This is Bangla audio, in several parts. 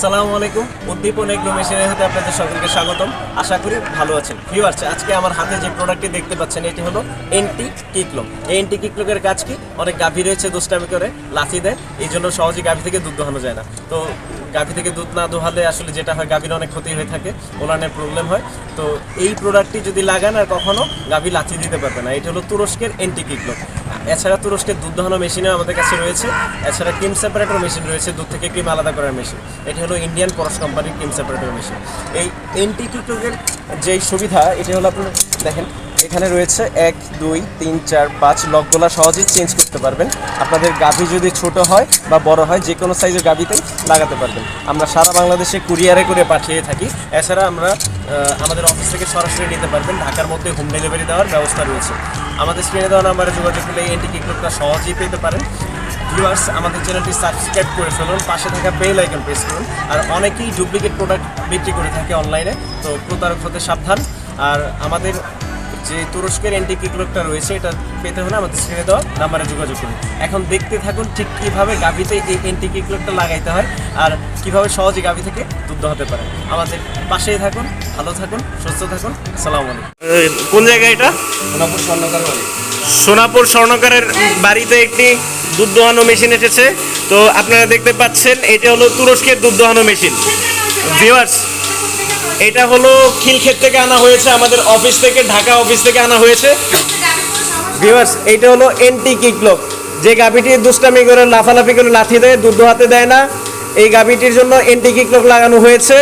আসসালামু আলাইকুম। উদ্দীপন এগ্রো মেশিনের হাতে আপনাদের সকলকে স্বাগতম। আশা করি ভালো আছেন। ভিউয়ার্স, আজকে আমার হাতে যে প্রোডাক্টটি দেখতে পাচ্ছেন এটি হলো এন্টি কিকলক। এই এন্টি কিকলকের কাজ কি? অনেক গাভী রয়েছে দুষ্টামি করে লাথি দেয়, এই জন্য সহজে গাভী থেকে দুধ দোহানো যায় না। তো গাভী থেকে দুধ না দোহালে আসলে যেটা হয়, গাভীর অনেক ক্ষতি হয়ে থাকে, ওলানের প্রবলেম হয়। তো এই প্রোডাক্টটি যদি লাগান আর কখনো গাভী লাথি দিতে পারবে না। এটা হলো তুরস্কের এন্টি কিকলক। এছাড়া তুরস্কের দুধ দোহানো মেশিনও আমাদের কাছে রয়েছে। এছাড়া ক্রিম সেপারেটর মেশিন রয়েছে, দুধ থেকে ক্রিম আলাদা করার মেশিন। এটি হলো ইন্ডিয়ান পরশ কোম্পানির ক্রিম সেপারেটর মেশিন। এই এন্টি কিকলকের যেই সুবিধা, এটি হলো আপনারা দেখেন এখানে রয়েছে 1 2 3 4 5 লকগুলা সহজেই চেঞ্জ করতে পারবেন। আপনাদের গাভী যদি ছোট হয় বা বড় হয়, যে কোনো সাইজের গাভীতেই লাগাতে পারবেন। আমরা সারা বাংলাদেশে কুরিয়ারে করে পাঠিয়ে থাকি। এছাড়া আমরা আমাদের অফিস থেকে সরাসরি নিতে পারবেন। ঢাকার মধ্যে হোম ডেলিভারি দেওয়ার ব্যবস্থা রয়েছে। আমাদের স্ক্রিনে দেওয়া নাম্বারে যোগাযোগ করলে এন্টি কিকলকটা সহজেই পেতে পারেন। ভিউয়ার্স, আমাদের চ্যানেলটি সাবস্ক্রাইব করে ফেলুন, পাশে থাকা বেল আইকন প্রেস করুন। আর অনেকেই ডুপ্লিকেট প্রোডাক্ট বিক্রি করে থাকে অনলাইনে, তো প্রতারক হতে সাবধান। আর আমাদের যে তুরস্কের এন্টি কিকলকটা রয়েছে, এটা পেতে হলে আমাদের স্ক্রিনে দেওয়া নাম্বারে যোগাযোগ করুন। এখন দেখতে থাকুন ঠিক কীভাবে গাভীতে এই এন্টি কিকলকটা লাগাইতে হয় আর কীভাবে সহজে গাভী থেকে দুধ দোহাতে পারে। আমাদের পাশেই থাকুন, ভালো থাকুন, সুস্থ থাকুন। আসসালামু আলাইকুম। কোন জায়গায় এটা? সোনাপুর স্বর্ণকার বাড়ি। সোনাপুর স্বর্ণকারের বাড়িতে একটি দুধ দোহানো মেশিন এসেছে। তো আপনারা দেখতে পাচ্ছেন, এটা হলো তুরস্কের দুধ দোহানো মেশিন। ভিউয়ার্স, এটা হলো খিলক্ষেত থেকে আনা হয়েছে, আমাদের অফিস থেকে, ঢাকা অফিস থেকে আনা হয়েছে। ভিউয়ার্স, এইটা হলো এন্টি কিকলক। যে গাভীটি দুষ্টামি করে লাফালাফি করে লাথি দেয়, দুধ দোহাতে দেয় না, এই গাভীটির জন্য এন্টি কিকলক লাগানো হয়েছে,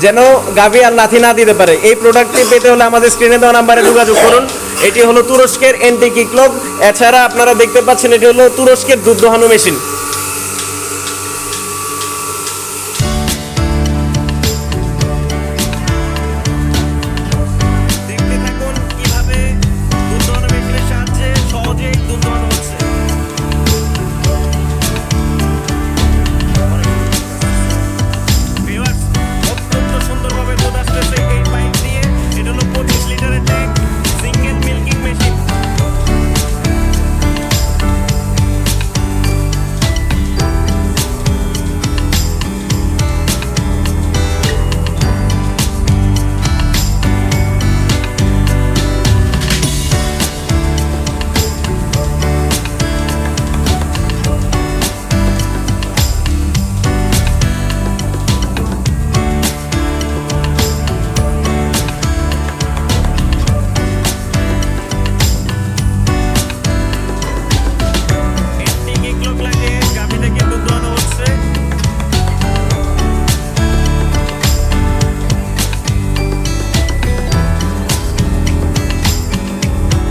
যেন গাভী আর লাথি না দিতে পারে। এই প্রোডাক্টটি পেতে হলে আমাদের স্ক্রিনে দেওয়া নাম্বারে যোগাযোগ করুন। এটি হলো তুরস্কের এন্টি কিকলক। এছাড়া আপনারা দেখতে পাচ্ছেন, এটি হলো তুরস্কের দুধ দোহানো মেশিন।